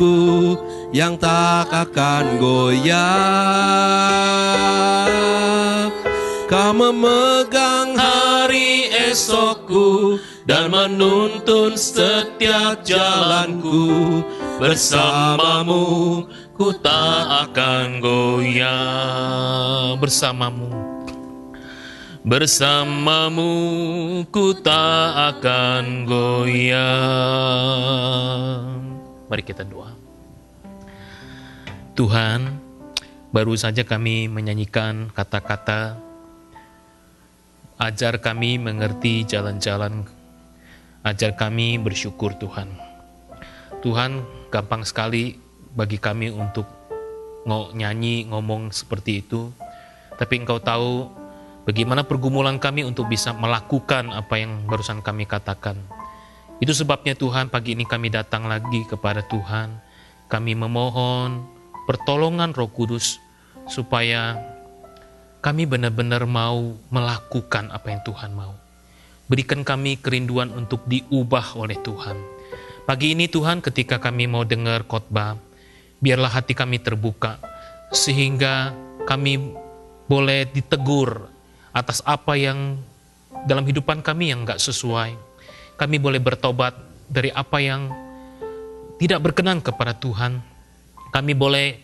hidupku yang tak akan goyah. Kau memegang hari esokku dan menuntun setiap jalanku. Bersamamu ku tak akan goyah. Bersamamu ku tak akan goyah. Mari kita doa. Tuhan, baru saja kami menyanyikan kata-kata, ajar kami mengerti jalan-jalan, ajar kami bersyukur Tuhan. Tuhan, gampang sekali bagi kami untuk nyanyi, ngomong seperti itu. Tapi Engkau tahu bagaimana pergumulan kami untuk bisa melakukan apa yang barusan kami katakan. Itu sebabnya Tuhan, pagi ini kami datang lagi kepada Tuhan. Kami memohon pertolongan Roh Kudus supaya kami benar-benar mau melakukan apa yang Tuhan mau. Berikan kami kerinduan untuk diubah oleh Tuhan. Pagi ini Tuhan, ketika kami mau dengar khotbah, biarlah hati kami terbuka, sehingga kami boleh ditegur atas apa yang dalam hidupan kami yang gak sesuai. Kami boleh bertobat dari apa yang tidak berkenan kepada Tuhan. Kami boleh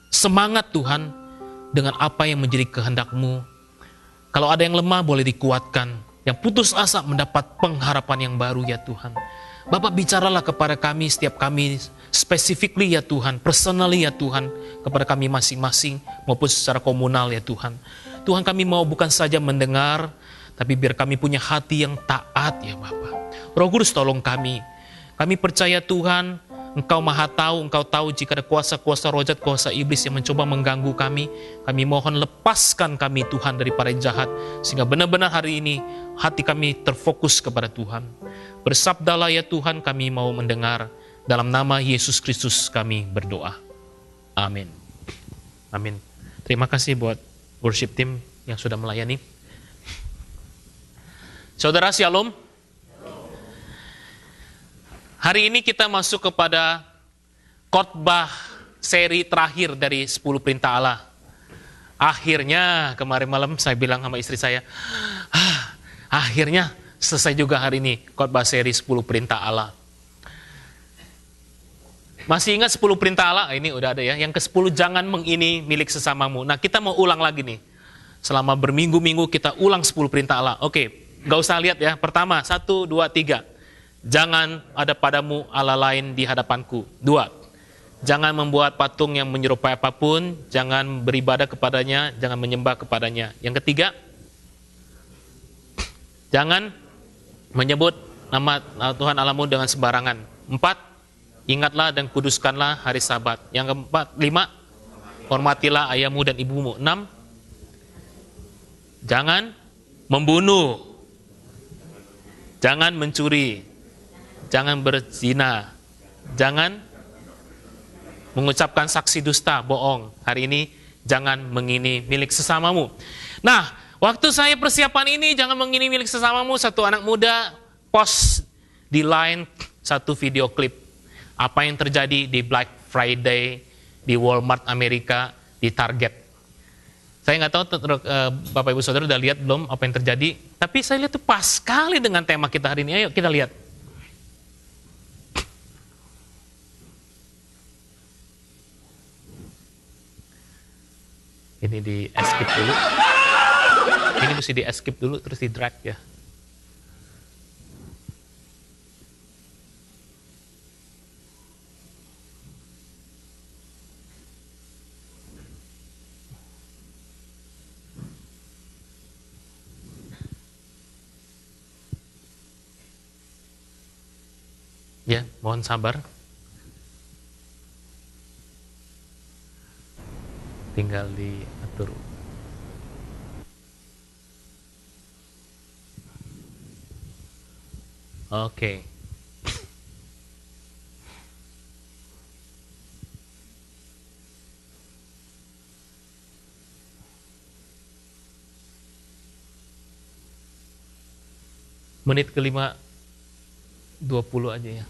semangat Tuhan dengan apa yang menjadi kehendak-Mu. Kalau ada yang lemah boleh dikuatkan, yang putus asa mendapat pengharapan yang baru ya Tuhan. Bapak bicaralah kepada kami, setiap kami specifically ya Tuhan, personally ya Tuhan, kepada kami masing-masing maupun secara komunal ya Tuhan. Tuhan, kami mau bukan saja mendengar, tapi biar kami punya hati yang taat ya Bapak. Roh Kudus tolong kami. Kami percaya Tuhan, Engkau Maha Tahu, Engkau tahu jika ada kuasa-kuasa roh jahat, kuasa iblis yang mencoba mengganggu kami. Kami mohon lepaskan kami Tuhan daripada jahat, sehingga benar-benar hari ini hati kami terfokus kepada Tuhan. Bersabdalah ya Tuhan, kami mau mendengar. Dalam nama Yesus Kristus kami berdoa. Amin. Amin. Terima kasih buat worship team yang sudah melayani. Saudara Shalom. Hari ini kita masuk kepada khotbah seri terakhir dari 10 perintah Allah. Akhirnya kemarin malam saya bilang sama istri saya, akhirnya selesai juga hari ini khotbah seri 10 perintah Allah. Masih ingat 10 perintah Allah? Ini udah ada ya. Yang ke-10, jangan mengini milik sesamamu. Nah, kita mau ulang lagi nih. Selama berminggu-minggu kita ulang 10 perintah Allah. Oke, gak usah lihat ya. Pertama, 1, 2, 3. Jangan ada padamu Allah lain di hadapanku. 2. Jangan membuat patung yang menyerupai apapun. Jangan beribadah kepadanya. Jangan menyembah kepadanya. Yang ketiga, jangan menyebut nama Tuhan Allahmu dengan sembarangan. 4. Ingatlah dan kuduskanlah hari Sabat. Yang keempat, 5. Hormatilah ayahmu dan ibumu. 6. Jangan membunuh. Jangan mencuri. Jangan berzina. Jangan mengucapkan saksi dusta, bohong. Hari ini jangan mengini milik sesamamu. Nah, waktu saya persiapan ini, jangan mengini milik sesamamu, satu anak muda post di line satu video klip. Apa yang terjadi di Black Friday, di Walmart Amerika, di Target. Saya nggak tahu Bapak Ibu Saudara udah lihat belum apa yang terjadi. Tapi saya lihat itu pas sekali dengan tema kita hari ini. Ayo kita lihat. Ini di escape dulu. Ini mesti di escape dulu terus di drag ya. Ya, mohon sabar. Tinggal diatur. Oke. Menit ke-5 20 aja ya.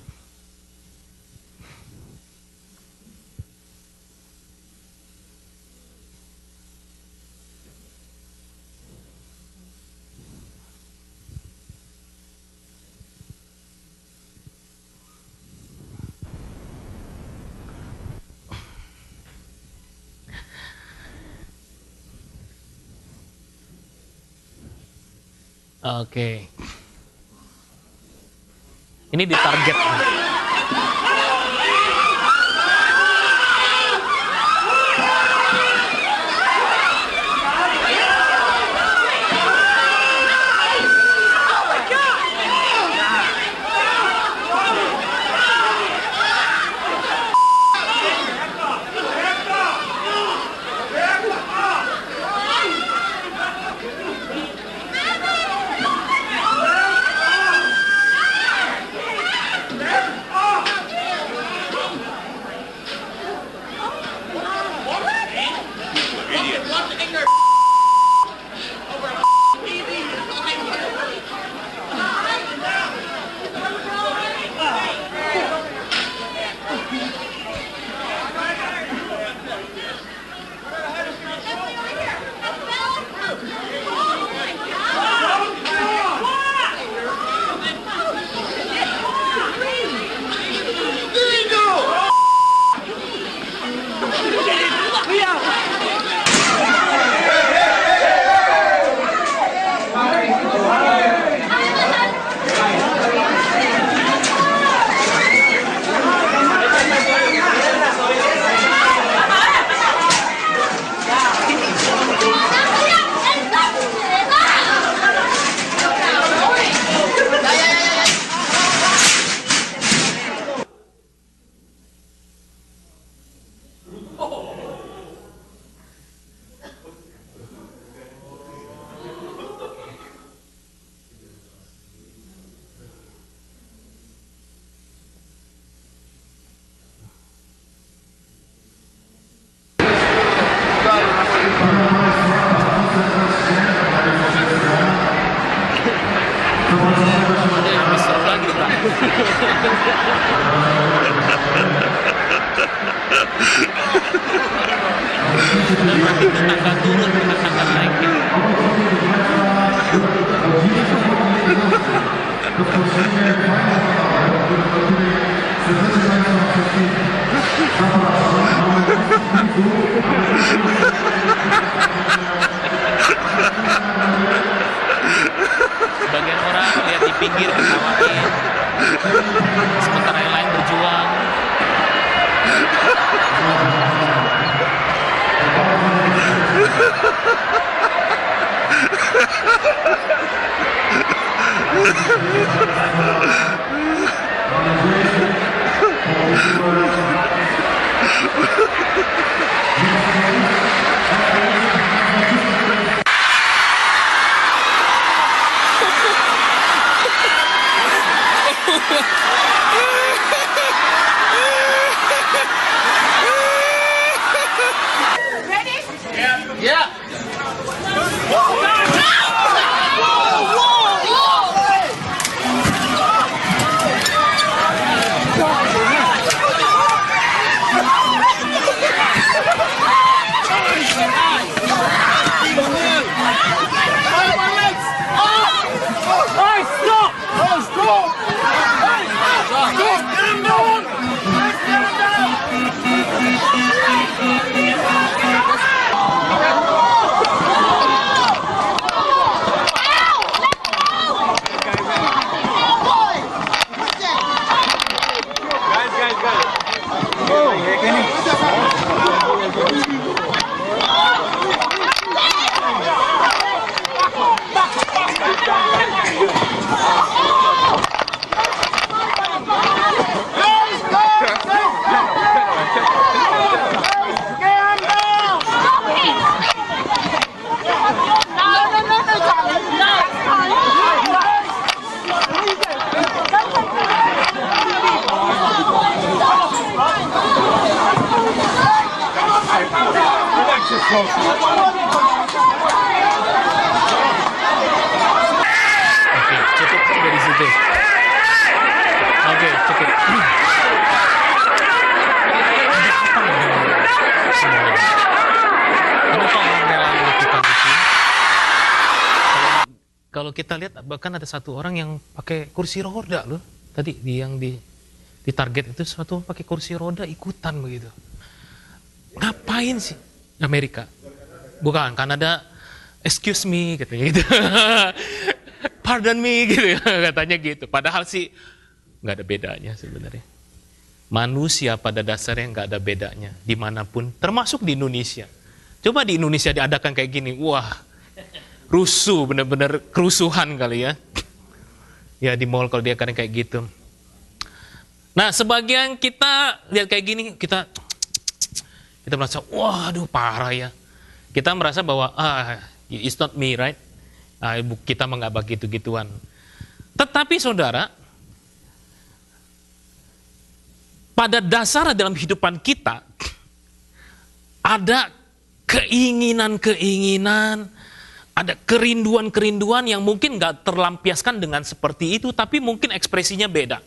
Oke. Ini di target. Habis seru lagi nih, Pak. Nanti tangga turun, bukan tangga naik. Sebagian orang lihat di pinggir ketawain, sementara yang lain berjuang. Yeah. Oke, cukup dari situ. Oke, cukup. Kenapa orang rela melakukan itu? Kalau kita lihat, bahkan ada satu orang yang pakai kursi roda loh. Tadi yang di target itu satu pakai kursi roda ikutan begitu. Ngapain sih Amerika? Bukan, Kanada, excuse me, katanya gitu. pardon me gitu ya, katanya gitu. Padahal sih nggak ada bedanya sebenarnya. Manusia pada dasarnya nggak ada bedanya dimanapun, termasuk di Indonesia. Coba di Indonesia diadakan kayak gini, wah rusuh, bener-bener kerusuhan kali ya. Ya di mall kalau dia kadang kayak gitu. Nah sebagian kita lihat kayak gini, kita merasa, waduh parah ya. Kita merasa bahwa, it's not me, right? Kita mah nggak begitu-gituan. Tetapi saudara, pada dasar dalam kehidupan kita, ada keinginan-keinginan, ada kerinduan-kerinduan yang mungkin nggak terlampiaskan dengan seperti itu, tapi mungkin ekspresinya beda.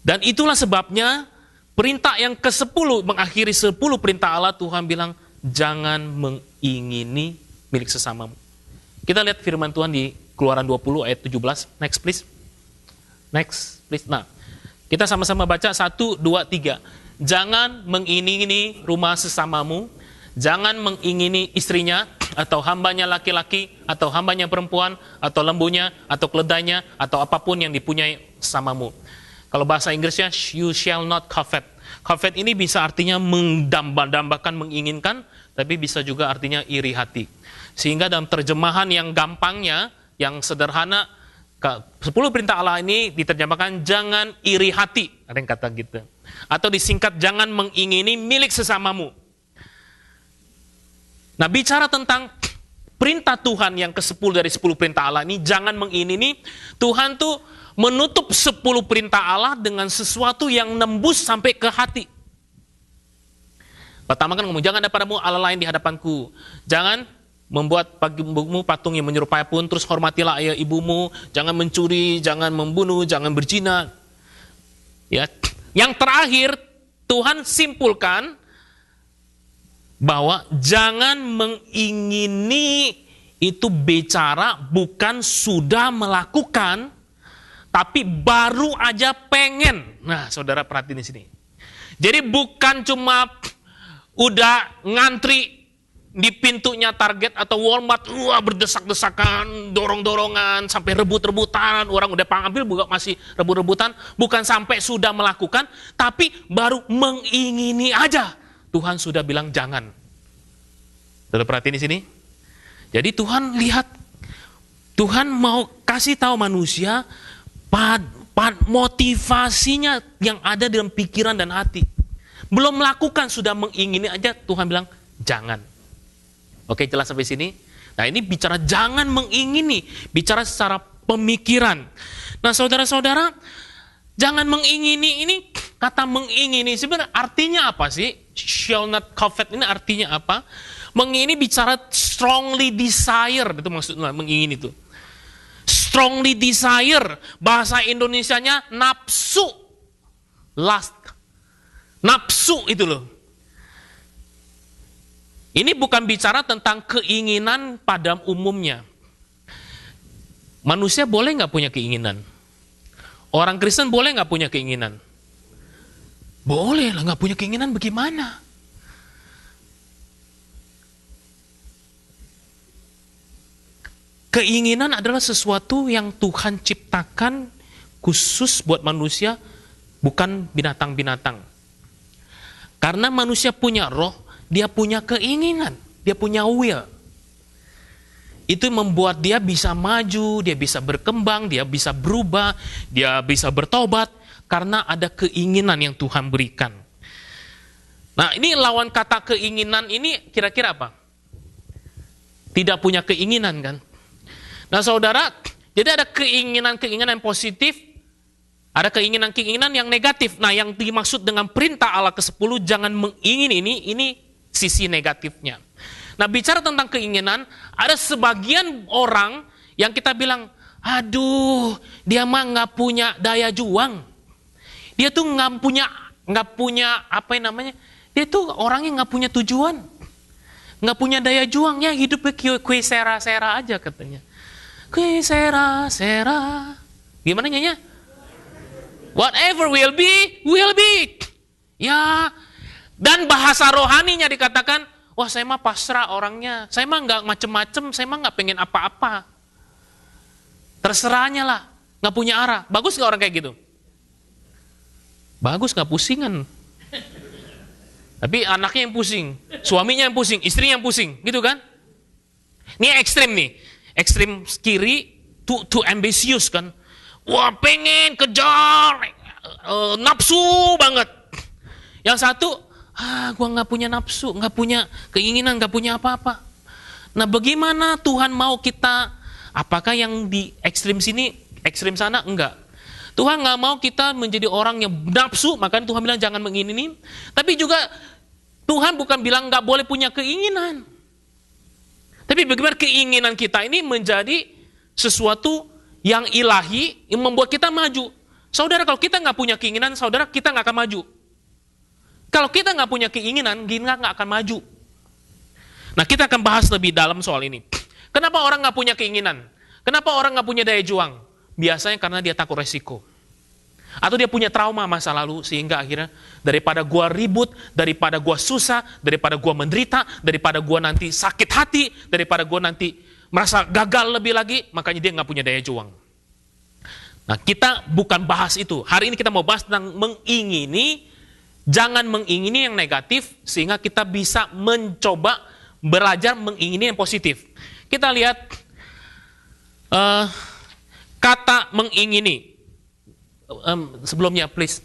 Dan itulah sebabnya, perintah yang ke-10, mengakhiri 10 perintah Allah, Tuhan bilang, jangan mengingini milik sesamamu. Kita lihat firman Tuhan di Keluaran 20 ayat 17. Next please. Next please. Nah, kita sama-sama baca 1, 2, 3. Jangan mengingini rumah sesamamu. Jangan mengingini istrinya, atau hambanya laki-laki, atau hambanya perempuan, atau lembunya, atau keledainya, atau apapun yang dipunyai sesamamu. Kalau bahasa Inggrisnya, you shall not covet. Covet ini bisa artinya mendamba-dambakan, menginginkan, tapi bisa juga artinya iri hati. Sehingga dalam terjemahan yang gampangnya, yang sederhana, 10 perintah Allah ini diterjemahkan jangan iri hati, ada yang kata gitu. Atau disingkat jangan mengingini milik sesamamu. Nah bicara tentang perintah Tuhan yang ke-10 dari 10 perintah Allah ini, jangan mengingini, Tuhan tuh menutup 10 perintah Allah dengan sesuatu yang nembus sampai ke hati. Pertama kan ngomong, jangan ada padamu Allah lain di hadapanku. Jangan membuat ibumu patung yang menyerupai pun, terus hormatilah ayah ibumu, jangan mencuri, jangan membunuh, jangan berzina. Ya. Yang terakhir, Tuhan simpulkan bahwa jangan mengingini itu bicara bukan sudah melakukan, tapi baru aja pengen. Nah, saudara perhatiin di sini. Jadi bukan cuma udah ngantri di pintunya Target atau Walmart, berdesak-desakan, dorong-dorongan, sampai rebut-rebutan, orang udah pengambil juga masih rebut-rebutan, bukan sampai sudah melakukan, tapi baru mengingini aja. Tuhan sudah bilang jangan. Saudara perhatiin di sini. Jadi Tuhan lihat, Tuhan mau kasih tahu manusia motivasinya yang ada dalam pikiran dan hati. Belum melakukan, sudah mengingini aja, Tuhan bilang, jangan. Oke, jelas sampai sini? Nah ini bicara jangan mengingini, bicara secara pemikiran. Nah saudara-saudara, jangan mengingini ini, kata mengingini sebenarnya artinya apa sih? Shall not covet ini artinya apa? Mengingini bicara strongly desire, itu maksudnya mengingini itu. Strongly desire, bahasa Indonesianya nafsu, lust, nafsu itu loh. Ini bukan bicara tentang keinginan pada umumnya. Manusia boleh nggak punya keinginan? Orang Kristen boleh nggak punya keinginan? Boleh lah, nggak punya keinginan bagaimana? Keinginan adalah sesuatu yang Tuhan ciptakan khusus buat manusia, bukan binatang-binatang. Karena manusia punya roh, dia punya keinginan, dia punya will. Itu membuat dia bisa maju, dia bisa berkembang, dia bisa berubah, dia bisa bertobat, karena ada keinginan yang Tuhan berikan. Nah ini lawan kata keinginan ini kira-kira apa? Tidak punya keinginan kan? Nah saudara, jadi ada keinginan-keinginan yang positif, ada keinginan-keinginan yang negatif. Nah yang dimaksud dengan perintah Allah ke-10, jangan mengingini ini sisi negatifnya. Nah bicara tentang keinginan, ada sebagian orang yang kita bilang, aduh dia mah nggak punya daya juang. Dia tuh nggak punya apa namanya, dia tuh orangnya nggak punya tujuan. Nggak punya daya juangnya, hidupnya kue sera-sera aja katanya. Kue sera-sera. Gimana nyanyi? Whatever will be, will be. Ya. Dan bahasa rohaninya dikatakan, wah saya mah pasrah orangnya. Saya mah nggak macem-macem, saya mah nggak pengen apa-apa. Terserahnya lah, nggak punya arah. Bagus nggak orang kayak gitu? Bagus, nggak pusingan. Tapi anaknya yang pusing, suaminya yang pusing, istrinya yang pusing, gitu kan? Ini ekstrim nih, ekstrim kiri, too ambisius kan? Wah pengen kejar, nafsu banget. Yang satu, gua nggak punya nafsu, nggak punya keinginan, nggak punya apa-apa. Nah, bagaimana Tuhan mau kita? Apakah yang di ekstrim sini, ekstrim sana? Enggak. Tuhan nggak mau kita menjadi orang yang nafsu, makanya Tuhan bilang jangan mengingini. Tapi juga Tuhan bukan bilang nggak boleh punya keinginan. Tapi bagaimana keinginan kita ini menjadi sesuatu yang ilahi, yang membuat kita maju. Saudara, kalau kita nggak punya keinginan, saudara, kita nggak akan maju. Kalau kita nggak punya keinginan, kita nggak akan maju. Nah, kita akan bahas lebih dalam soal ini. Kenapa orang nggak punya keinginan? Kenapa orang nggak punya daya juang? Biasanya karena dia takut resiko. Atau dia punya trauma masa lalu, sehingga akhirnya daripada gua ribut, daripada gua susah, daripada gua menderita, daripada gua nanti sakit hati, daripada gua nanti merasa gagal lebih lagi, makanya dia nggak punya daya juang. Nah, kita bukan bahas itu. Hari ini kita mau bahas tentang mengingini. Jangan mengingini yang negatif, sehingga kita bisa mencoba belajar mengingini yang positif. Kita lihat kata mengingini. Sebelumnya, please,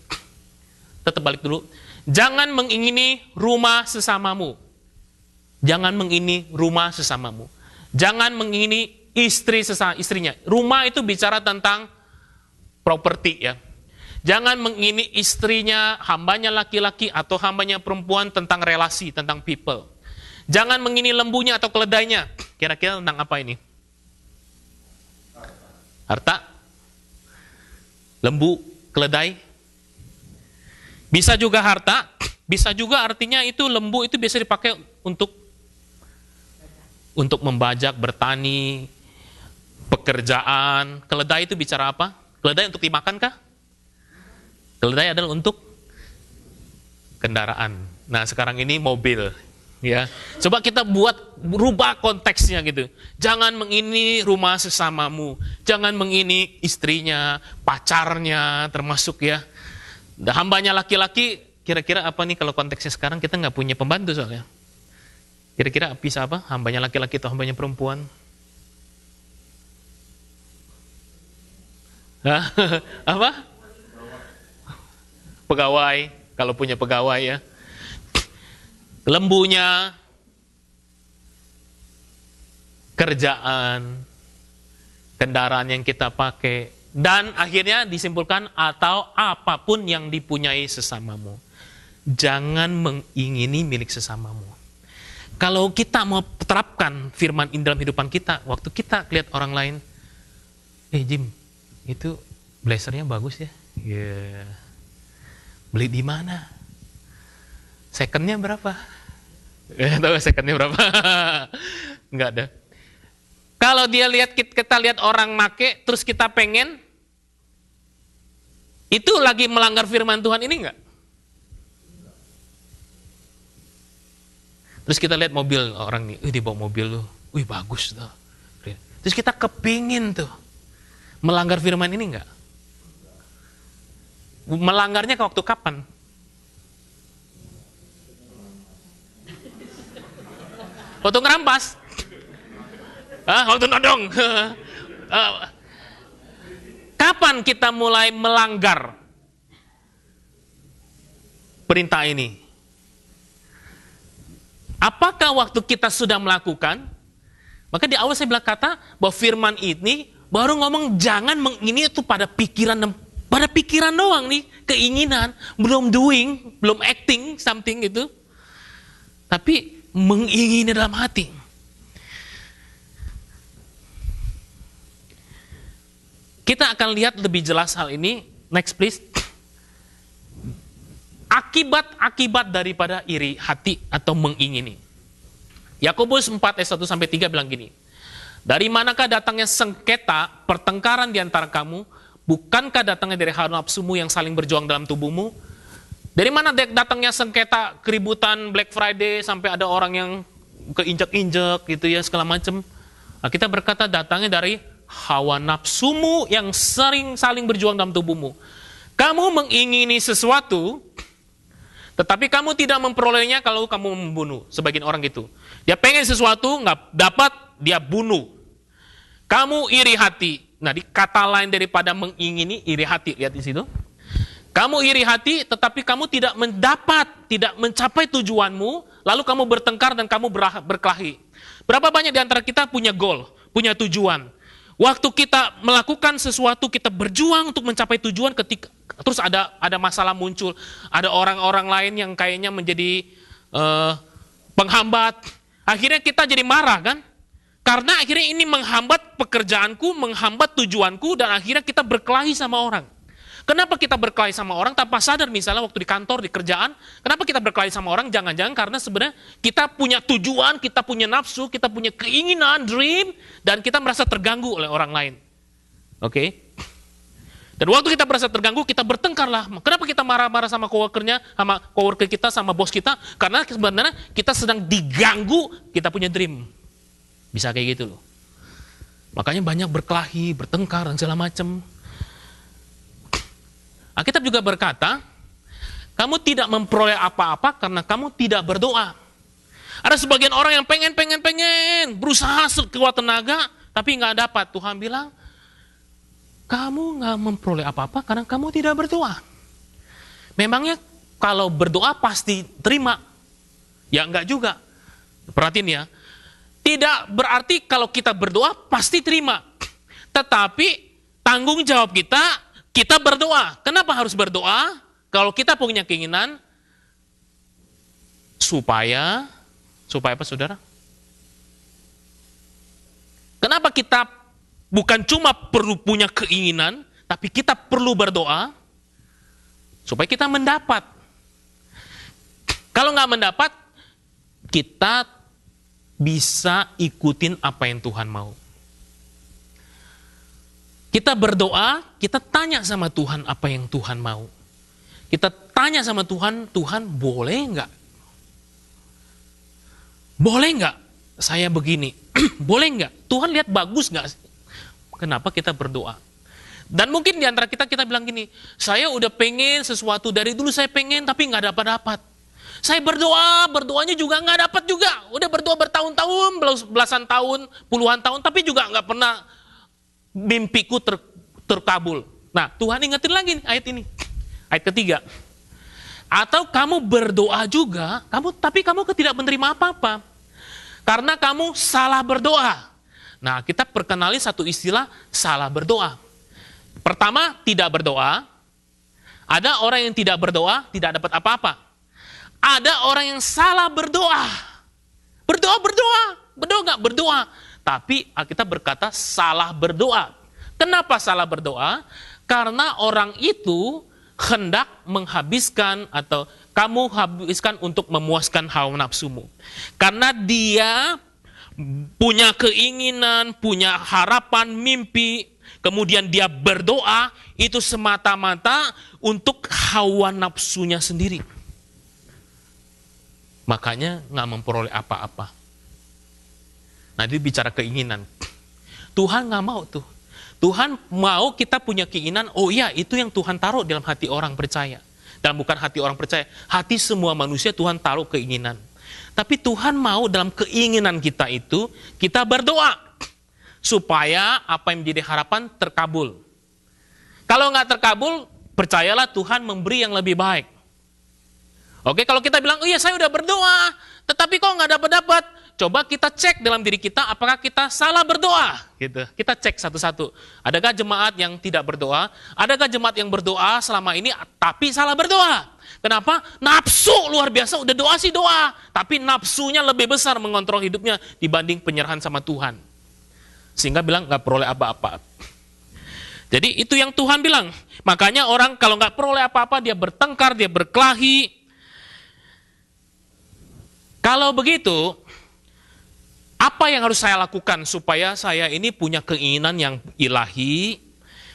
tetap balik dulu. Jangan mengingini rumah sesamamu. Jangan mengingini rumah sesamamu. Jangan mengingini istrinya. Rumah itu bicara tentang properti ya. Jangan mengingini istrinya, hambanya laki-laki atau hambanya perempuan tentang relasi, tentang people. Jangan mengingini lembunya atau keledainya. Kira-kira tentang apa ini? Harta? Lembu, keledai? Bisa juga harta, bisa juga artinya itu lembu itu biasa dipakai untuk membajak, bertani, pekerjaan. Keledai itu bicara apa? Keledai untuk dimakan kah? Keledai adalah untuk kendaraan. Nah, sekarang ini mobil, ya. Coba kita rubah konteksnya gitu. Jangan mengini rumah sesamamu, jangan mengini istrinya, pacarnya, termasuk ya. Hambanya laki-laki, kira-kira apa nih kalau konteksnya sekarang kita nggak punya pembantu soalnya. Kira-kira bisa apa? Hambanya laki-laki atau hambanya perempuan? Apa? Pegawai, kalau punya pegawai ya. Lembunya, kerjaan, kendaraan yang kita pakai, dan akhirnya disimpulkan atau apapun yang dipunyai sesamamu. Jangan mengingini milik sesamamu. Kalau kita mau terapkan firman ini dalam kehidupan kita, waktu kita lihat orang lain, Jim, itu blazernya bagus ya. Yeah. Beli di mana? Secondnya berapa? Tahu secondnya berapa? Enggak ada. Kalau kita lihat orang make, terus kita pengen, itu lagi melanggar firman Tuhan ini enggak? Terus kita lihat mobil orang nih, dia bawa mobil lu, bagus tuh. Terus kita kepingin tuh, melanggar firman ini enggak? Melanggarnya ke waktu kapan? Waktu ngerampas? Waktu nodong? Kapan kita mulai melanggar perintah ini? Apakah waktu kita sudah melakukan? Maka di awal saya bilang kata bahwa firman ini baru ngomong jangan mengini itu pada pikiran doang nih, keinginan, belum doing, belum acting something gitu. Tapi mengingini dalam hati. Kita akan lihat lebih jelas hal ini. Next please. Akibat daripada iri hati atau mengingini. Yakobus 4 ayat 1 sampai 3 bilang gini. Dari manakah datangnya sengketa, pertengkaran di antara kamu? Bukankah datangnya dari hawa nafsumu yang saling berjuang dalam tubuhmu? Dari mana datangnya sengketa, keributan Black Friday sampai ada orang yang keinjak-injak gitu ya segala macam? Nah, kita berkata datangnya dari hawa nafsumu yang sering saling berjuang dalam tubuhmu. Kamu mengingini sesuatu, tetapi kamu tidak memperolehnya kalau kamu membunuh. Sebagian orang gitu. Dia pengen sesuatu, nggak dapat, dia bunuh. Kamu iri hati. Nah, di kata lain daripada mengingini, iri hati. Lihat di situ. Kamu iri hati, tetapi kamu tidak mendapat, tidak mencapai tujuanmu, lalu kamu bertengkar dan kamu berkelahi. Berapa banyak di antara kita punya goal, punya tujuan. Waktu kita melakukan sesuatu, kita berjuang untuk mencapai tujuan, ketika terus ada masalah muncul, ada orang-orang lain yang kayaknya menjadi penghambat. Akhirnya kita jadi marah kan? Karena akhirnya ini menghambat pekerjaanku, menghambat tujuanku, dan akhirnya kita berkelahi sama orang. Kenapa kita berkelahi sama orang tanpa sadar, misalnya waktu di kantor, di kerjaan, kenapa kita berkelahi sama orang? Jangan-jangan karena sebenarnya kita punya tujuan, kita punya nafsu, kita punya keinginan, dream, dan kita merasa terganggu oleh orang lain. Oke? Dan waktu kita merasa terganggu, kita bertengkar lah. Kenapa kita marah-marah sama coworkernya, sama coworker kita, sama bos kita? Karena sebenarnya kita sedang diganggu, kita punya dream. Bisa kayak gitu loh. Makanya banyak berkelahi, bertengkar, dan segala macam. Alkitab juga berkata, kamu tidak memperoleh apa-apa karena kamu tidak berdoa. Ada sebagian orang yang pengen, berusaha sekuat tenaga, tapi nggak dapat. Tuhan bilang, kamu nggak memperoleh apa-apa karena kamu tidak berdoa. Memangnya kalau berdoa pasti terima? Ya enggak juga. Perhatiin ya, tidak berarti kalau kita berdoa pasti terima. Tetapi tanggung jawab kita berdoa. Kenapa harus berdoa? Kalau kita punya keinginan supaya apa saudara? Kenapa kita bukan cuma perlu punya keinginan, tapi kita perlu berdoa supaya kita mendapat. Kalau nggak mendapat, kita bisa ikutin apa yang Tuhan mau. Kita berdoa, kita tanya sama Tuhan apa yang Tuhan mau. Kita tanya sama Tuhan, Tuhan boleh nggak? Boleh nggak saya begini? Boleh nggak? Tuhan lihat bagus nggak? Kenapa kita berdoa? Dan mungkin di antara kita bilang gini, saya udah pengen sesuatu dari dulu saya pengen tapi nggak dapat. Saya berdoanya juga nggak dapat juga. Udah berdoa bertahun-tahun, belasan tahun, puluhan tahun, tapi juga nggak pernah mimpiku terkabul. Nah, Tuhan ingetin lagi ayat ini. Ayat ketiga. Atau kamu berdoa juga, tapi kamu tidak menerima apa-apa. Karena kamu salah berdoa. Nah, kita perkenali satu istilah salah berdoa. Pertama, tidak berdoa. Ada orang yang tidak berdoa, tidak dapat apa-apa. Ada orang yang salah berdoa. Berdoa nggak? Berdoa. Tapi Alkitab berkata salah berdoa. Kenapa salah berdoa? Karena orang itu hendak menghabiskan atau kamu habiskan untuk memuaskan hawa nafsumu. Karena dia punya keinginan, punya harapan, mimpi, kemudian dia berdoa, itu semata-mata untuk hawa nafsunya sendiri. Makanya nggak memperoleh apa-apa. Nah, dia bicara keinginan. Tuhan nggak mau tuh. Tuhan mau kita punya keinginan, oh iya itu yang Tuhan taruh dalam hati orang percaya. Dan bukan hati orang percaya, hati semua manusia Tuhan taruh keinginan. Tapi Tuhan mau dalam keinginan kita itu, kita berdoa. Supaya apa yang menjadi harapan terkabul. Kalau nggak terkabul, percayalah Tuhan memberi yang lebih baik. Oke, kalau kita bilang, oh iya saya udah berdoa, tetapi kok nggak dapat-dapat. Coba kita cek dalam diri kita, apakah kita salah berdoa? Gitu. Kita cek satu-satu. Adakah jemaat yang tidak berdoa? Adakah jemaat yang berdoa selama ini, tapi salah berdoa? Kenapa? Nafsu luar biasa, udah doa sih doa. Tapi nafsunya lebih besar mengontrol hidupnya dibanding penyerahan sama Tuhan. Sehingga bilang nggak peroleh apa-apa. Jadi itu yang Tuhan bilang. Makanya orang kalau nggak peroleh apa-apa, dia bertengkar, dia berkelahi. Kalau begitu, apa yang harus saya lakukan supaya saya ini punya keinginan yang ilahi,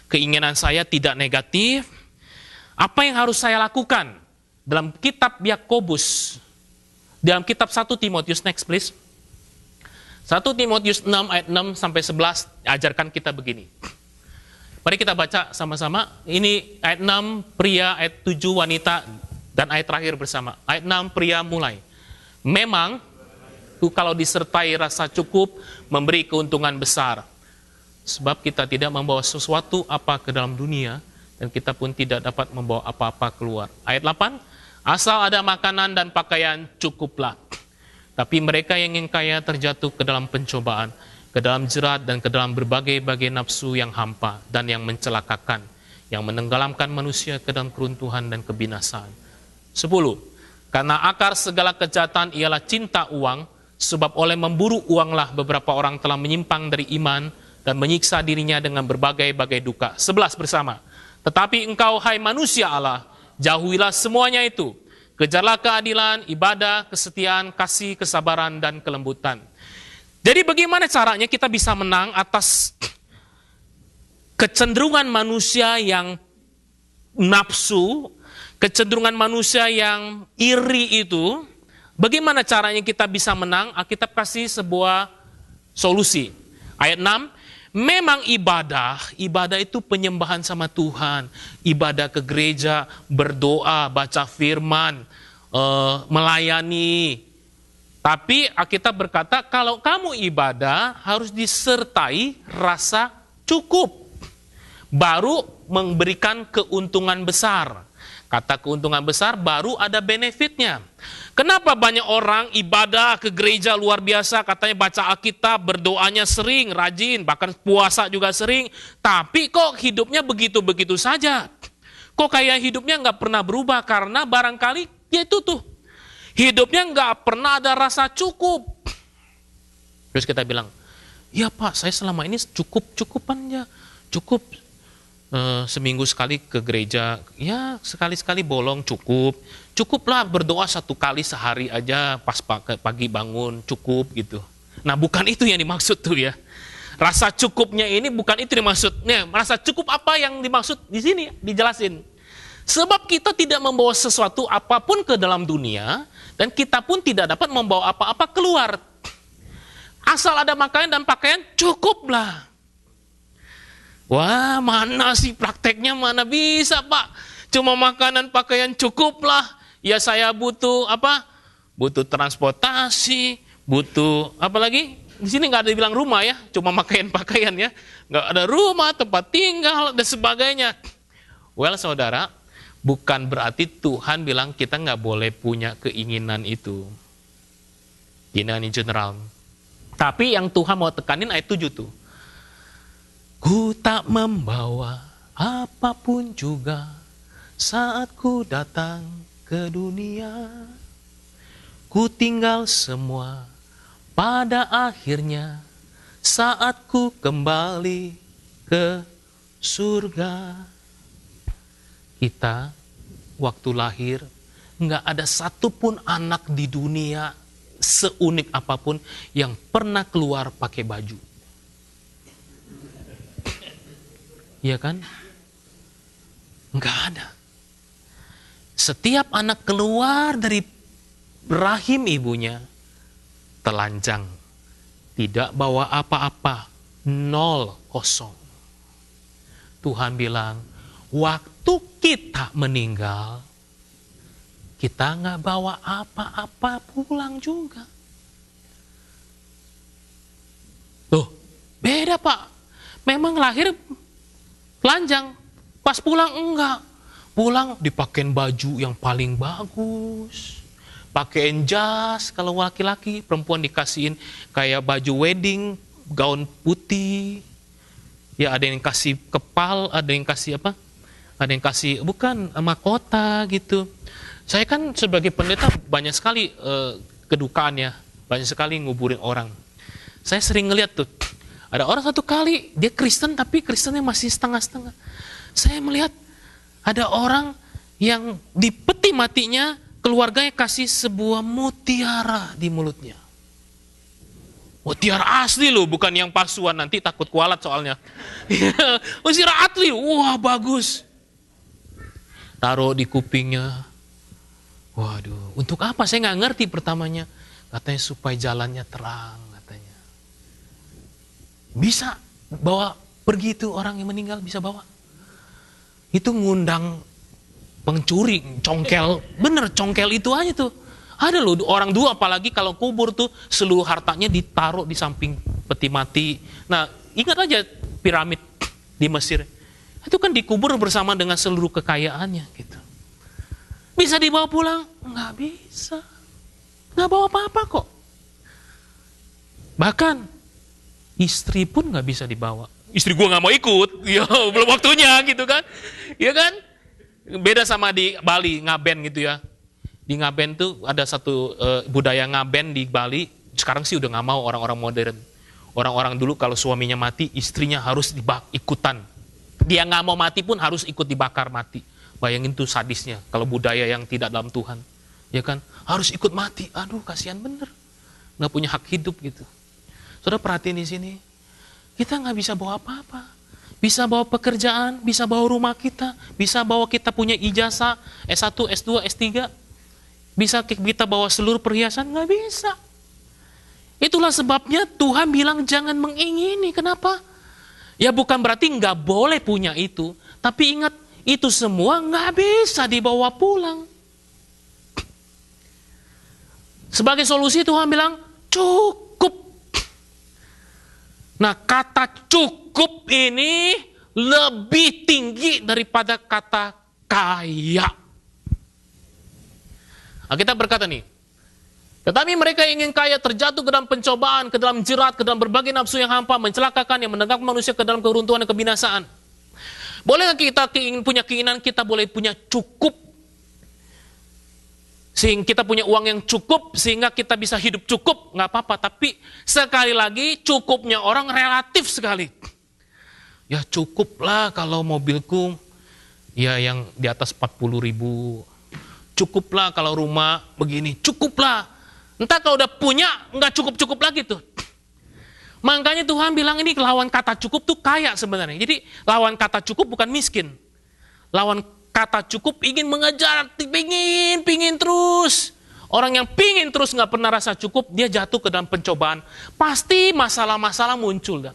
keinginan saya tidak negatif? Apa yang harus saya lakukan? Dalam kitab Yakobus, dalam kitab 1 Timotius, next please. 1 Timotius 6 ayat 6 sampai 11 ajarkan kita begini. Mari kita baca sama-sama. Ini ayat 6 pria, ayat 7 wanita, dan ayat terakhir bersama. Ayat 6 pria mulai. Memang kalau disertai rasa cukup memberi keuntungan besar. Sebab kita tidak membawa sesuatu apa ke dalam dunia dan kita pun tidak dapat membawa apa-apa keluar. Ayat 8, asal ada makanan dan pakaian cukuplah. Tapi mereka yang ingin kaya terjatuh ke dalam pencobaan, ke dalam jerat dan ke dalam berbagai-bagai nafsu yang hampa dan yang mencelakakan, yang menenggelamkan manusia ke dalam keruntuhan dan kebinasaan. 10. Karena akar segala kejahatan ialah cinta uang, sebab oleh memburu uanglah beberapa orang telah menyimpang dari iman dan menyiksa dirinya dengan berbagai-bagai duka. 11 bersama. Tetapi engkau, hai manusia Allah, jauhilah semuanya itu. Kejarlah keadilan, ibadah, kesetiaan, kasih, kesabaran, dan kelembutan. Jadi bagaimana caranya kita bisa menang atas kecenderungan manusia yang nafsu, kecenderungan manusia yang iri itu? Bagaimana caranya kita bisa menang? Alkitab kasih sebuah solusi. Ayat 6, memang ibadah itu penyembahan sama Tuhan. Ibadah ke gereja, berdoa, baca firman, melayani. Tapi Alkitab berkata, kalau kamu ibadah harus disertai rasa cukup. Baru memberikan keuntungan besar. Kata keuntungan besar baru ada benefitnya. Kenapa banyak orang ibadah ke gereja luar biasa, katanya baca Alkitab, berdoanya sering, rajin, bahkan puasa juga sering, tapi kok hidupnya begitu-begitu saja? Kok kayak hidupnya nggak pernah berubah? Karena barangkali ya itu tuh, hidupnya nggak pernah ada rasa cukup. Terus kita bilang, ya Pak, saya selama ini cukup-cukupannya, cukup. Seminggu sekali ke gereja, ya sekali-sekali bolong cukuplah berdoa 1 kali sehari aja pas pagi bangun, cukup gitu. Nah bukan itu yang dimaksud tuh ya. Rasa cukupnya ini bukan itu dimaksudnya. Rasa cukup apa yang dimaksud di sini dijelasin. Sebab kita tidak membawa sesuatu apapun ke dalam dunia dan kita pun tidak dapat membawa apa-apa keluar. Asal ada makanan dan pakaian cukuplah. Wah, mana sih prakteknya, mana bisa Pak? Cuma makanan pakaian cukuplah. Ya saya butuh apa? Butuh transportasi, butuh apa lagi? Di sini nggak ada dibilang rumah ya, cuma pakaian ya. Nggak ada rumah, tempat tinggal dan sebagainya. Well saudara, bukan berarti Tuhan bilang kita nggak boleh punya keinginan itu. Keinginan in general. Tapi yang Tuhan mau tekanin ayat 7 tuh. Ku tak membawa apapun juga saat ku datang ke dunia. Ku tinggal semua pada akhirnya saat ku kembali ke surga. Kita waktu lahir nggak ada satupun anak di dunia seunik apapun yang pernah keluar pakai baju. Iya kan? Enggak ada. Setiap anak keluar dari rahim ibunya telanjang. Tidak bawa apa-apa. 0, kosong. Tuhan bilang, waktu kita meninggal, kita nggak bawa apa-apa pulang juga. Tuh, beda Pak. Memang lahir telanjang, pas pulang enggak. Pulang dipakein baju yang paling bagus. Pakein jas kalau laki-laki, perempuan dikasihin kayak baju wedding, gaun putih. Ya ada yang kasih kepal, ada yang kasih apa? Ada yang kasih bukan mahkota gitu. Saya kan sebagai pendeta banyak sekali kedukaan ya, banyak sekali nguburin orang. Saya sering ngeliat tuh. Ada orang satu kali, dia Kristen tapi Kristennya masih setengah-setengah. Saya melihat ada orang yang di peti matinya keluarganya kasih sebuah mutiara di mulutnya. Mutiara asli loh, bukan yang palsuan, nanti takut kualat soalnya. Mutiara asli, wah bagus. Taruh di kupingnya. Waduh, untuk apa? Saya nggak ngerti pertamanya. Katanya supaya jalannya terang katanya. Bisa bawa pergi itu orang yang meninggal, bisa bawa. Itu ngundang pencuri, congkel, bener congkel itu aja tuh. Ada loh orang dua, apalagi kalau kubur tuh seluruh hartanya ditaruh di samping peti mati. Nah, ingat aja piramid di Mesir. Itu kan dikubur bersama dengan seluruh kekayaannya gitu. Bisa dibawa pulang? Nggak bisa. Nggak bawa apa-apa kok. Bahkan istri pun nggak bisa dibawa. Istri gue nggak mau ikut, ya belum waktunya gitu kan, ya kan? Beda sama di Bali ngaben gitu ya. Di ngaben tuh ada satu budaya ngaben di Bali. Sekarang sih udah nggak mau orang-orang modern. Orang-orang dulu kalau suaminya mati, istrinya harus ikutan. Dia nggak mau mati pun harus ikut dibakar mati. Bayangin tuh sadisnya. Kalau budaya yang tidak dalam Tuhan, ya kan? Harus ikut mati. Aduh, kasihan bener. Nggak punya hak hidup gitu. Saudara perhatiin di sini. Kita nggak bisa bawa apa-apa. Bisa bawa pekerjaan, bisa bawa rumah kita, bisa bawa kita punya ijazah S1, S2, S3. Bisa kita bawa seluruh perhiasan, nggak bisa. Itulah sebabnya Tuhan bilang jangan mengingini. Kenapa? Ya bukan berarti nggak boleh punya itu. Tapi ingat, itu semua nggak bisa dibawa pulang. Sebagai solusi Tuhan bilang, cukup. Nah, kata cukup ini lebih tinggi daripada kata kaya. Nah, kita berkata nih, tetapi mereka ingin kaya terjatuh ke dalam pencobaan, ke dalam jerat, ke dalam berbagai nafsu yang hampa, mencelakakan, yang menegakkan manusia ke dalam keruntuhan dan kebinasaan. Bolehkah kita punya keinginan kita boleh punya cukup? Sehingga kita punya uang yang cukup, sehingga kita bisa hidup cukup, nggak apa-apa. Tapi sekali lagi cukupnya orang relatif sekali. Ya cukuplah kalau mobilku ya yang di atas 40.000. Cukuplah kalau rumah begini, cukuplah. Entah kalau udah punya, nggak cukup-cukup lagi tuh. Makanya Tuhan bilang ini lawan kata cukup tuh kaya sebenarnya. Jadi lawan kata cukup bukan miskin. Lawan kata cukup ingin mengejar, pingin terus. Orang yang pingin terus nggak pernah rasa cukup, dia jatuh ke dalam pencobaan. Pasti masalah-masalah muncul.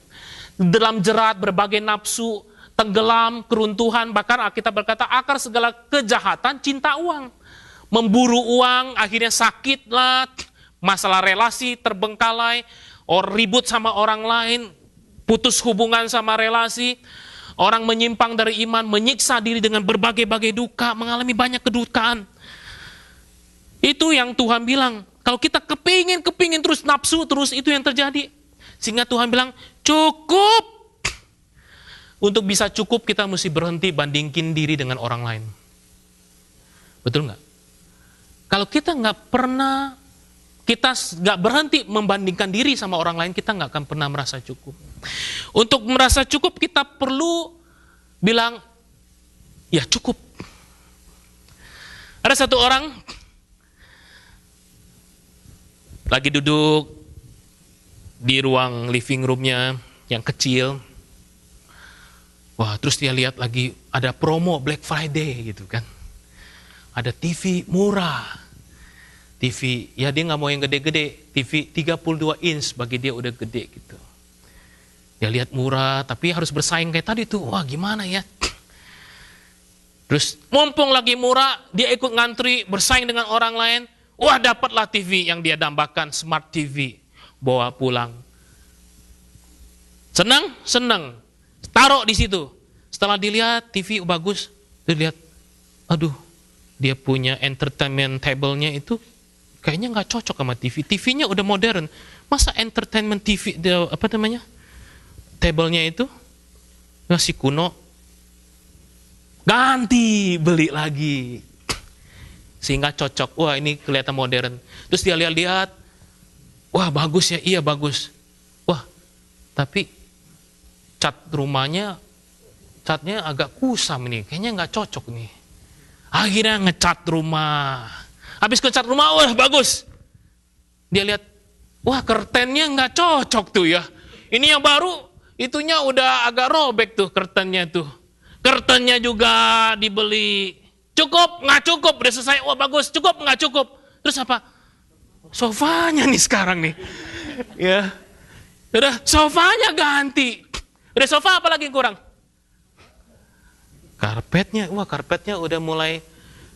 Dalam jerat berbagai nafsu, tenggelam, keruntuhan, bahkan Alkitab berkata akar segala kejahatan cinta uang. Memburu uang, akhirnya sakit lah, masalah relasi terbengkalai, ribut sama orang lain, putus hubungan sama relasi. Orang menyimpang dari iman, menyiksa diri dengan berbagai-bagai duka, mengalami banyak kedukaan. Itu yang Tuhan bilang, kalau kita kepingin terus nafsu, terus itu yang terjadi. Sehingga Tuhan bilang, cukup. Untuk bisa cukup, kita mesti berhenti bandingkin diri dengan orang lain. Betul nggak? Kalau kita nggak berhenti membandingkan diri sama orang lain, kita nggak akan pernah merasa cukup. Untuk merasa cukup kita perlu bilang, ya cukup. Ada satu orang lagi duduk di ruang living roomnya yang kecil. Wah, terus dia lihat lagi ada promo Black Friday gitu kan. Ada TV murah. TV, ya dia nggak mau yang gede-gede. TV 32 inch bagi dia udah gede gitu. Dia lihat murah, tapi harus bersaing kayak tadi tuh. Wah gimana ya? Terus mumpung lagi murah, dia ikut ngantri, bersaing dengan orang lain. Wah dapatlah TV yang dia dambakan, Smart TV. Bawa pulang. Senang? Senang. Taruh di situ. Setelah dilihat TV bagus, dia lihat, aduh, dia punya entertainment table-nya itu kayaknya nggak cocok sama TV. TV-nya udah modern. Masa entertainment TV, table-nya itu masih kuno, ganti, beli lagi. Sehingga cocok, wah ini kelihatan modern. Terus dia lihat-lihat, wah bagus ya, iya bagus. Wah, tapi catnya agak kusam nih, kayaknya nggak cocok nih. Akhirnya ngecat rumah. Habis ngecat rumah, wah bagus. Dia lihat, wah kertennya nggak cocok tuh ya. Ini yang baru, itunya udah agak robek tuh kertennya tuh. Kertennya juga dibeli. Cukup, nggak cukup, udah selesai. Wah bagus, cukup, nggak cukup. Terus apa? Sofanya nih sekarang nih. Ya, Udah sofanya ganti. Udah sofa apa lagi yang kurang? Karpetnya, wah karpetnya udah mulai,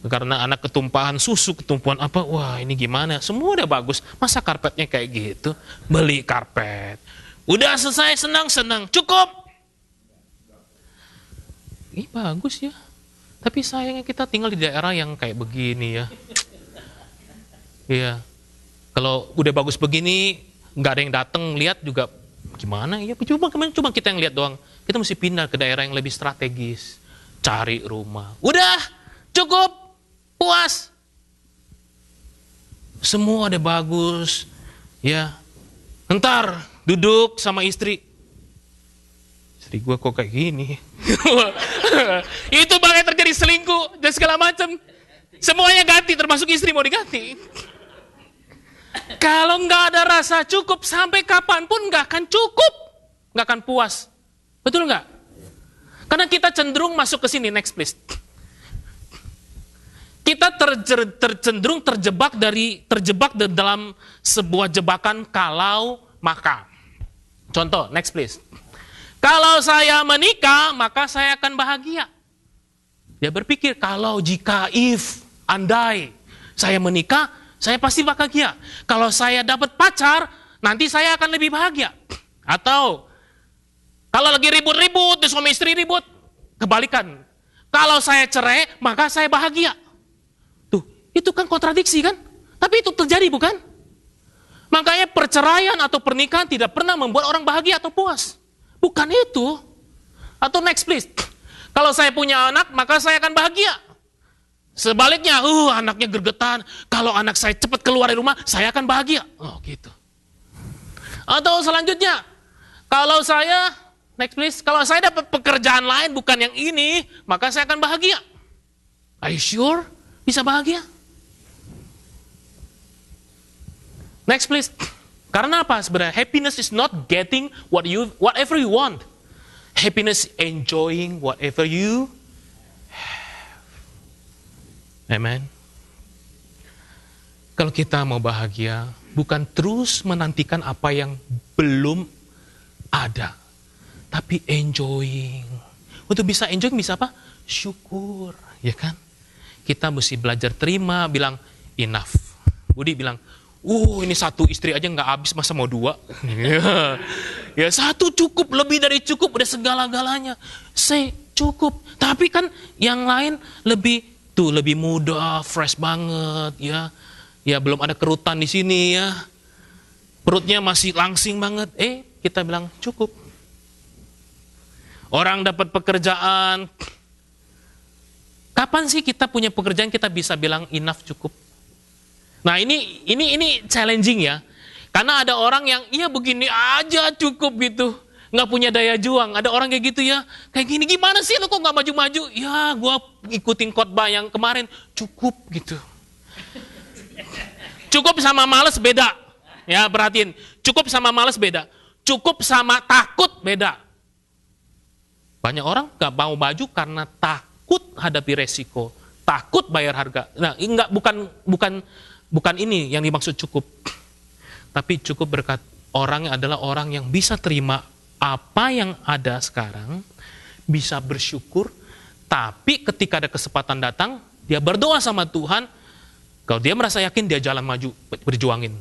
karena anak ketumpahan susu, ketumpahan apa, wah ini gimana, semua udah bagus, masa karpetnya kayak gitu, beli karpet. Udah selesai, senang-senang, cukup. Ini bagus ya, tapi sayangnya kita tinggal di daerah yang kayak begini ya. Iya, kalau udah bagus begini, nggak ada yang datang lihat juga gimana ya, cuma kita yang lihat doang. Kita mesti pindah ke daerah yang lebih strategis. Cari rumah. Udah, cukup, puas. Semua ada bagus. Ya. Ntar duduk sama istri. Istri gue kok kayak gini. Itu bakal terjadi selingkuh dan segala macam. Semuanya ganti, termasuk istri mau diganti. Kalau nggak ada rasa cukup, sampai kapanpun nggak akan cukup. Nggak akan puas. Betul nggak? Karena kita cenderung masuk ke sini, next please. Kita cenderung terjebak dalam sebuah jebakan kalau maka. Contoh, next please. Kalau saya menikah, maka saya akan bahagia. Dia berpikir kalau jika andai saya menikah, saya pasti bahagia. Kalau saya dapat pacar, nanti saya akan lebih bahagia. Atau kalau lagi ribut-ribut, suami istri ribut, kebalikan. Kalau saya cerai, maka saya bahagia. Tuh, itu kan kontradiksi kan? Tapi itu terjadi bukan? Makanya perceraian atau pernikahan tidak pernah membuat orang bahagia atau puas. Bukan itu. Atau next please. Kalau saya punya anak, maka saya akan bahagia. Sebaliknya, anaknya gergetan. Kalau anak saya cepat keluar dari rumah, saya akan bahagia. Oh gitu. Atau selanjutnya, kalau saya next please. Kalau saya dapat pekerjaan lain bukan yang ini, maka saya akan bahagia. Are you sure? Bisa bahagia? Next please. Karena apa sebenarnya? Happiness is not getting whatever you want. Happiness enjoying whatever you have. Amen. Kalau kita mau bahagia, bukan terus menantikan apa yang belum ada. Tapi enjoying. Untuk bisa enjoying bisa apa? Syukur, ya kan? Kita mesti belajar terima, bilang enough. Budi bilang, ini satu istri aja nggak habis, masa mau dua? Ya satu cukup, lebih dari cukup, udah segala-galanya. Say cukup. Tapi kan yang lain lebih muda, fresh banget, ya. Ya belum ada kerutan di sini ya. Perutnya masih langsing banget. Kita bilang cukup. Orang dapat pekerjaan. Kapan sih kita punya pekerjaan kita bisa bilang enough, cukup? Nah ini challenging ya. Karena ada orang yang begini aja cukup gitu. Nggak punya daya juang. Ada orang kayak gitu ya. Kayak gini, gimana sih lo kok nggak maju-maju? Ya gue ikutin khotbah yang kemarin. Cukup gitu. Cukup sama males beda. Ya perhatiin. Cukup sama males beda. Cukup sama takut beda. Banyak orang gak mau maju karena takut hadapi resiko, takut bayar harga. Nah, bukan ini yang dimaksud cukup. Tapi cukup berkat orang adalah orang yang bisa terima apa yang ada sekarang, bisa bersyukur, tapi ketika ada kesempatan datang, dia berdoa sama Tuhan. Kalau dia merasa yakin, dia jalan maju, berjuangin.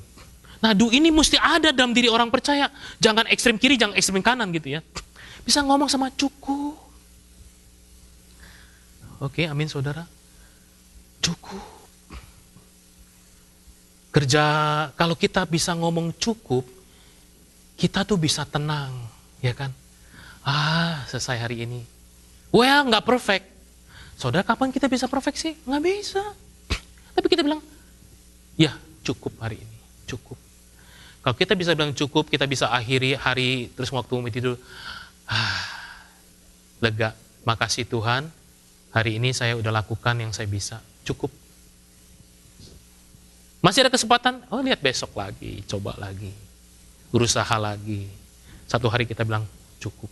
Nah, ini mesti ada dalam diri orang percaya. Jangan ekstrem kiri, jangan ekstrem kanan gitu ya. Bisa ngomong sama cukup. Oke, amin saudara. Cukup. Kerja, kalau kita bisa ngomong cukup, kita tuh bisa tenang, ya kan? Selesai hari ini. Well, nggak perfect. Saudara, kapan kita bisa perfect sih? Nggak bisa. Tapi kita bilang, ya cukup hari ini, cukup. Kalau kita bisa bilang cukup, kita bisa akhiri hari, terus waktu mau tidur, lega. Makasih Tuhan, hari ini saya udah lakukan yang saya bisa, cukup. Masih ada kesempatan? Lihat besok lagi, coba lagi, berusaha lagi. Satu hari kita bilang cukup.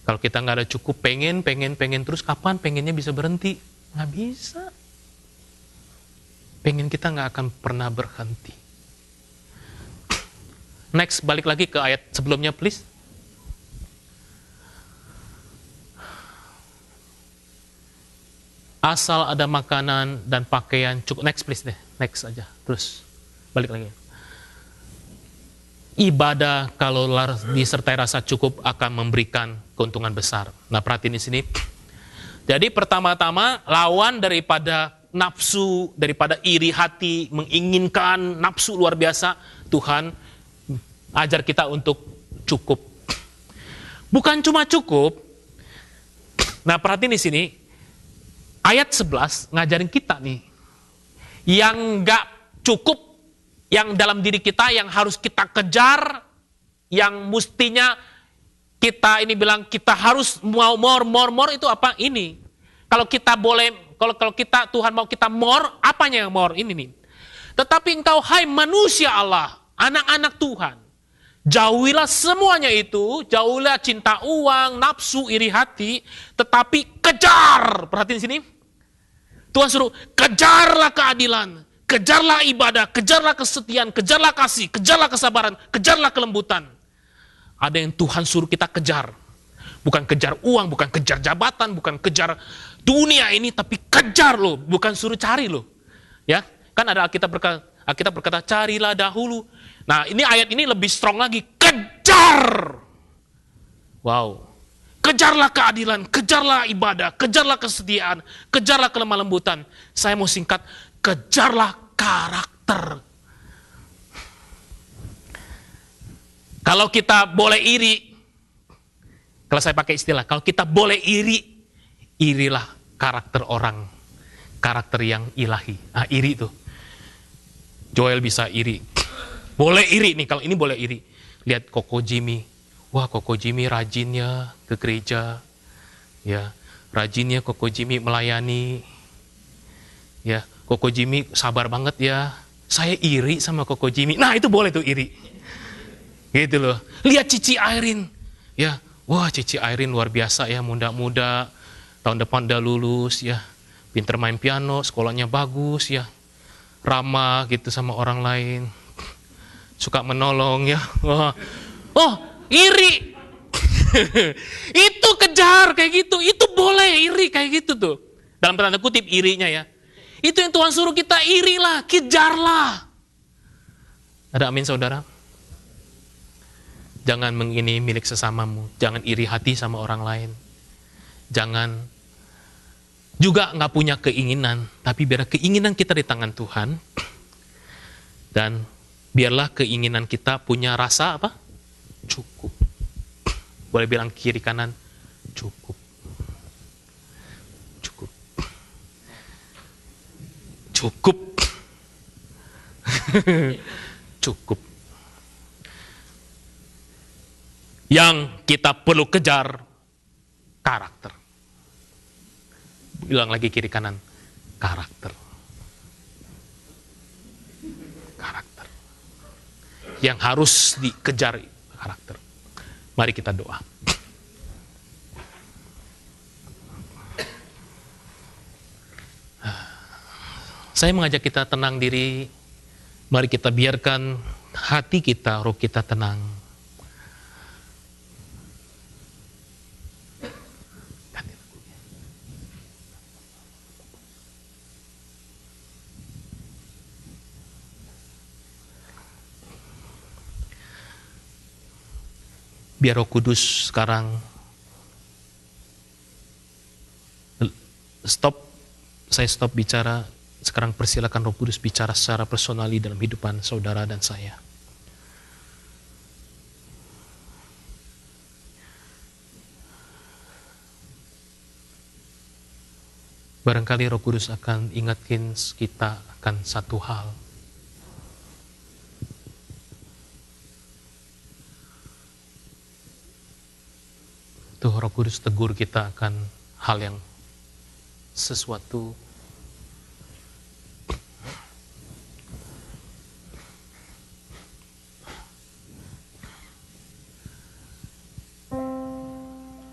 Kalau kita nggak ada cukup, pengen terus, kapan pengennya bisa berhenti? Nggak bisa. Pengen kita nggak akan pernah berhenti. Next, balik lagi ke ayat sebelumnya, please. Asal ada makanan dan pakaian cukup. Next, please deh. Next aja. Terus, balik lagi. Ibadah kalau disertai rasa cukup akan memberikan keuntungan besar. Nah, perhatiin di sini. Jadi pertama-tama lawan daripada nafsu, daripada iri hati, menginginkan nafsu luar biasa, Tuhan ajar kita untuk cukup. Bukan cuma cukup. Nah, perhatiin di sini. Ayat 11 ngajarin kita nih. Yang gak cukup, yang dalam diri kita yang harus kita kejar, yang mestinya kita ini bilang kita harus mau more itu apa? Ini. Kalau kita boleh, kalau kita Tuhan mau kita more, apanya yang more? Ini nih. Tetapi engkau hai manusia Allah, anak-anak Tuhan, jauhilah semuanya itu, jauhilah cinta uang, nafsu, iri hati, tetapi kejar. Perhatiin sini. Tuhan suruh kejarlah keadilan. Kejarlah ibadah, kejarlah kesetiaan, kejarlah kasih, kejarlah kesabaran, kejarlah kelembutan. Ada yang Tuhan suruh kita kejar. Bukan kejar uang, bukan kejar jabatan, bukan kejar dunia ini, tapi kejar loh, bukan suruh cari loh. Ya, kan ada Alkitab berkata, carilah dahulu. Nah, ini ayat ini lebih strong lagi, kejar. Wow. Kejarlah keadilan, kejarlah ibadah, kejarlah kesetiaan, kejarlah kelemah lembutan. Saya mau singkat, kejarlah karakter. Kalau kita boleh iri, kalau saya pakai istilah, kalau kita boleh iri, irilah karakter orang, karakter yang ilahi. Ah, iri tuh. Joel bisa iri. Boleh iri nih, kalau ini boleh iri. Lihat Koko Jimmy. Wah, Koko Jimmy rajin ya ke gereja. Ya, rajinnya Koko Jimmy melayani. Ya, Koko Jimmy sabar banget ya. Saya iri sama Koko Jimmy. Nah, itu boleh tuh iri. Gitu loh. Lihat Cici Airin. Ya, wah Cici Airin luar biasa ya, muda-muda. Tahun depan udah lulus ya. Pinter main piano, sekolahnya bagus ya. Ramah gitu sama orang lain. Suka menolong ya. Wah. Oh, iri. Itu kejar kayak gitu. Itu boleh iri kayak gitu tuh. Dalam tanda kutip irinya ya. Itu yang Tuhan suruh kita irilah, kejarlah. Ada amin saudara? Jangan mengini milik sesamamu. Jangan iri hati sama orang lain. Jangan juga nggak punya keinginan. Tapi biar keinginan kita di tangan Tuhan. Dan biarlah keinginan kita punya rasa apa? Cukup. Boleh bilang kiri kanan, cukup. Cukup. Cukup. Cukup. Yang kita perlu kejar, karakter. Bilang lagi kiri kanan, karakter. Karakter. Yang harus dikejar, karakter. Mari kita doa. Saya mengajak kita tenang diri. Mari kita biarkan hati kita, roh kita tenang. Biar Roh Kudus sekarang saya stop bicara. Sekarang persilakan Roh Kudus bicara secara personali dalam hidupan saudara dan saya. Barangkali Roh Kudus akan ingatkan kita akan satu hal. Tuh Roh Kudus tegur kita akan hal yang sesuatu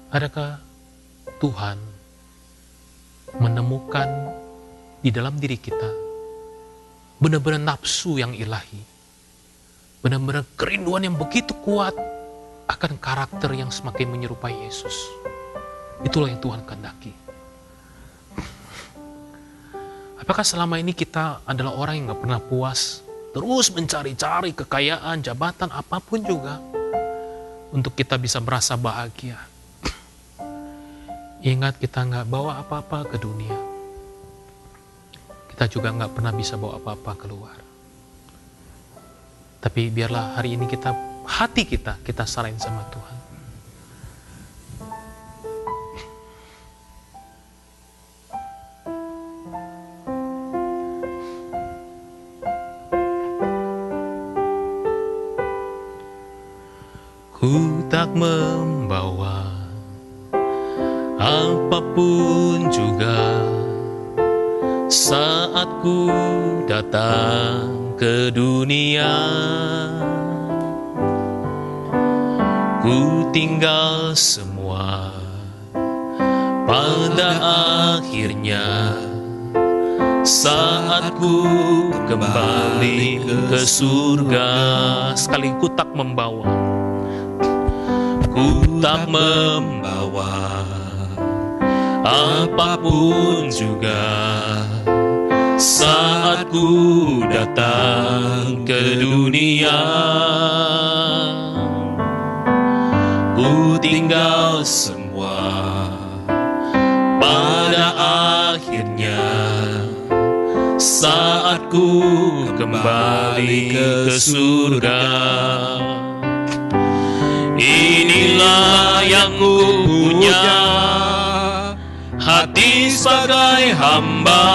adakah Tuhan menemukan di dalam diri kita benar-benar nafsu yang ilahi, benar-benar kerinduan yang begitu kuat akan karakter yang semakin menyerupai Yesus. Itulah yang Tuhan kehendaki. Apakah selama ini kita adalah orang yang gak pernah puas, terus mencari-cari kekayaan, jabatan, apapun juga, untuk kita bisa merasa bahagia? Ingat, kita gak bawa apa-apa ke dunia. Kita juga gak pernah bisa bawa apa-apa keluar. Tapi biarlah hari ini hati kita serahin sama Tuhan. Ku tak membawa apapun juga saat ku datang ke dunia. Ku tinggal semua pada akhirnya saat ku kembali ke surga. Sekali ku tak membawa, ku tak membawa apapun juga saat ku datang ke dunia. Ku tinggal semua pada akhirnya saat ku kembali ke surga. Inilah yang ku punya, hati sebagai hamba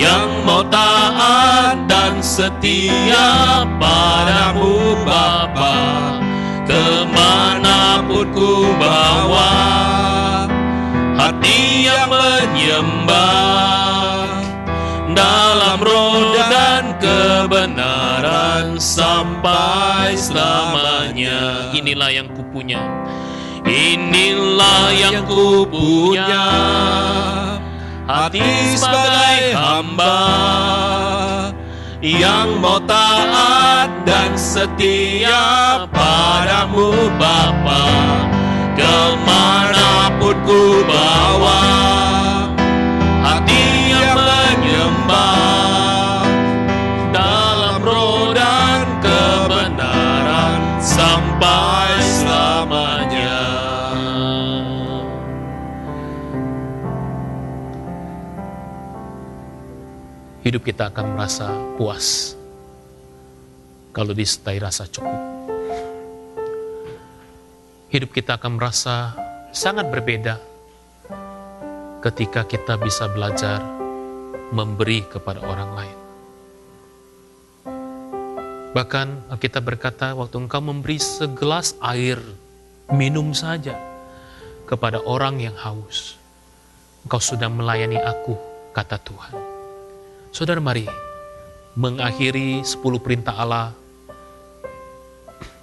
yang mau taat dan setia padamu Bapa. Kemanapun ku bawa, hati yang menyembah dalam roh dan kebenaran sampai selamanya. Inilah yang ku punya, inilah yang ku punya, hati sebagai hamba yang mau taat dan setia padamu Bapa. Kemanapun ku bawa, hati yang menyembah dalam roh dan kebenaran sampai selamanya. Hidup kita akan merasa puas kalau disertai rasa cukup. Hidup kita akan merasa sangat berbeda ketika kita bisa belajar memberi kepada orang lain. Bahkan kita berkata, waktu engkau memberi segelas air minum saja kepada orang yang haus, engkau sudah melayani aku, kata Tuhan. Saudara, mari mengakhiri 10 perintah Allah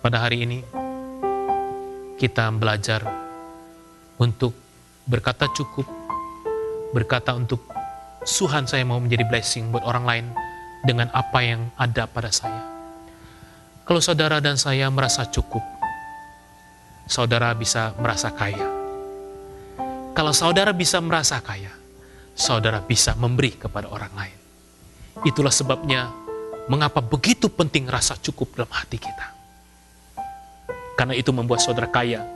pada hari ini. Kita belajar untuk berkata cukup, berkata untuk Tuhan, saya mau menjadi blessing buat orang lain dengan apa yang ada pada saya. Kalau saudara dan saya merasa cukup, saudara bisa merasa kaya. Kalau saudara bisa merasa kaya, saudara bisa memberi kepada orang lain. Itulah sebabnya mengapa begitu penting rasa cukup dalam hati kita. Karena itu membuat saudara kaya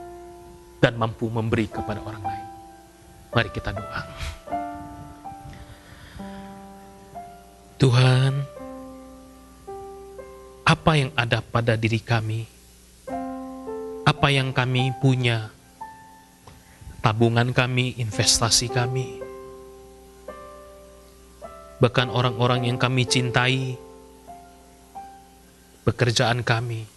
dan mampu memberi kepada orang lain. Mari kita doa. Tuhan, apa yang ada pada diri kami, apa yang kami punya, tabungan kami, investasi kami, bahkan orang-orang yang kami cintai, pekerjaan kami,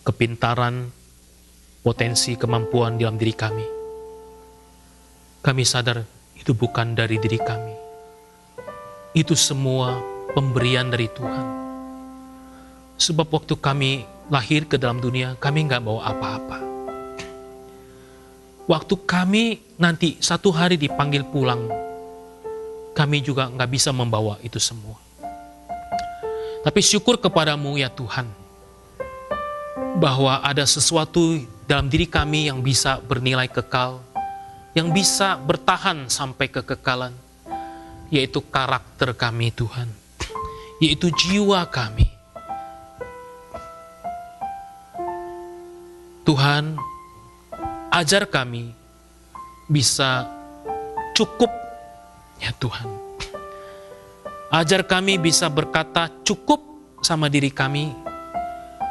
kepintaran, potensi, kemampuan dalam diri kami. Kami sadar itu bukan dari diri kami. Itu semua pemberian dari Tuhan. Sebab waktu kami lahir ke dalam dunia, kami gak bawa apa-apa. Waktu kami nanti satu hari dipanggil pulang, kami juga gak bisa membawa itu semua. Tapi syukur kepadamu ya Tuhan, bahwa ada sesuatu dalam diri kami yang bisa bernilai kekal, yang bisa bertahan sampai kekekalan, yaitu karakter kami Tuhan, yaitu jiwa kami. Tuhan, ajar kami bisa cukup ya Tuhan. Ajar kami bisa berkata cukup sama diri kami.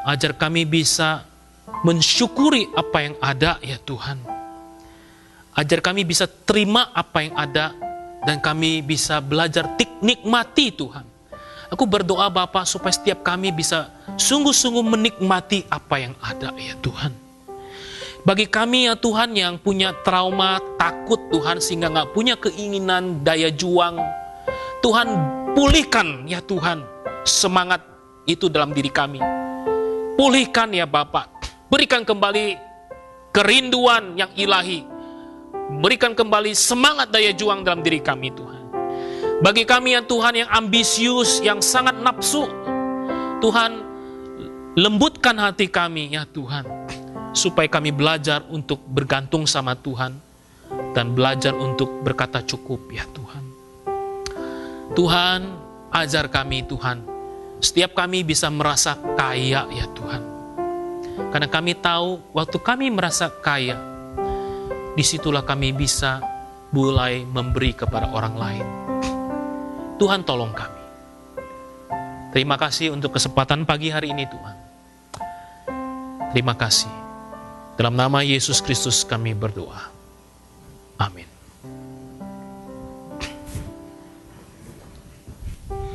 Ajar kami bisa mensyukuri apa yang ada ya Tuhan. Ajar kami bisa terima apa yang ada, dan kami bisa belajar nikmati Tuhan. Aku berdoa Bapa supaya setiap kami bisa sungguh-sungguh menikmati apa yang ada ya Tuhan. Bagi kami ya Tuhan yang punya trauma, takut Tuhan, sehingga gak punya keinginan, daya juang, Tuhan pulihkan ya Tuhan semangat itu dalam diri kami. Pulihkan ya Bapa, berikan kembali kerinduan yang ilahi, berikan kembali semangat daya juang dalam diri kami Tuhan. Bagi kami ya Tuhan yang ambisius, yang sangat nafsu, Tuhan lembutkan hati kami ya Tuhan, supaya kami belajar untuk bergantung sama Tuhan dan belajar untuk berkata cukup ya Tuhan. Tuhan, ajar kami Tuhan, setiap kami bisa merasa kaya ya Tuhan. Karena kami tahu waktu kami merasa kaya, disitulah kami bisa mulai memberi kepada orang lain. Tuhan tolong kami. Terima kasih untuk kesempatan pagi hari ini Tuhan. Terima kasih. Dalam nama Yesus Kristus kami berdoa. Amin.